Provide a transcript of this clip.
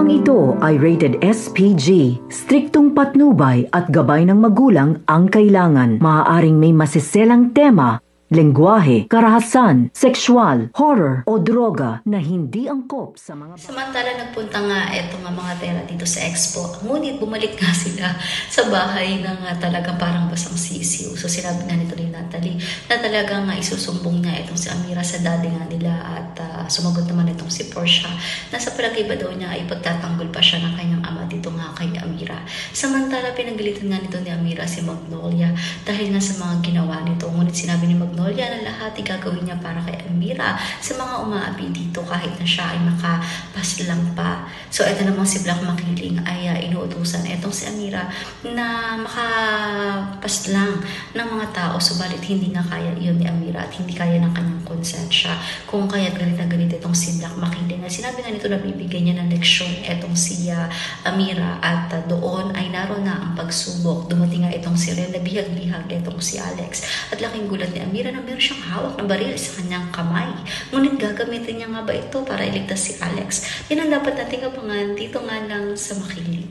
Programang ito ay rated SPG. Striktong patnubay at gabay ng magulang ang kailangan. Maaaring may masiselang tema, lengguwahe, karahasan, sexual, horror o droga na hindi angkop sa mga... Samantala nagpunta nga etong mga tela dito sa Expo. Ngunit bumalik nga sila sa bahay ng talagang parang basang sisiw. So sinabi nga nito ni Natalie na talagang isusumbong niya itong si Amira sa daddy nga nila at sumagot naman itong si Portia na sa palagay ba daw niya ay pagtatanggol pa siya ng kanyang ama dito nga kay Amira. Samantala pinagalitan nga nito ni Amira si Magnolia dahil nga sa mga ginawa nito. Ngunit sinabi ni Magnolia na lahat ay gagawin niya para kay Amira sa mga umaapi dito kahit na siya ay makapaslang pa. So ito namang si Black Makiling ay inuutusan itong si Amira na makapaslang ng mga tao subalit hindi nga kaya iyon ni Amira at hindi kaya ng kanyang konsensya. Kung kaya't galit na galit itong si Black Makiling. Sinabi nga nito na bibigyan niya ng leksyon itong si Amira at doon ay naroon na ang pagsubok. Dumating nga itong si Ren, nabihag-bihag itong si Alex at laking gulat ni Amira na meron siyang hawak na baril sa kanyang kamay. Ngunit gagamitin niya nga ba ito para iligtas si Alex? Yan ang dapat nating abangan dito nga lang sa Makiling.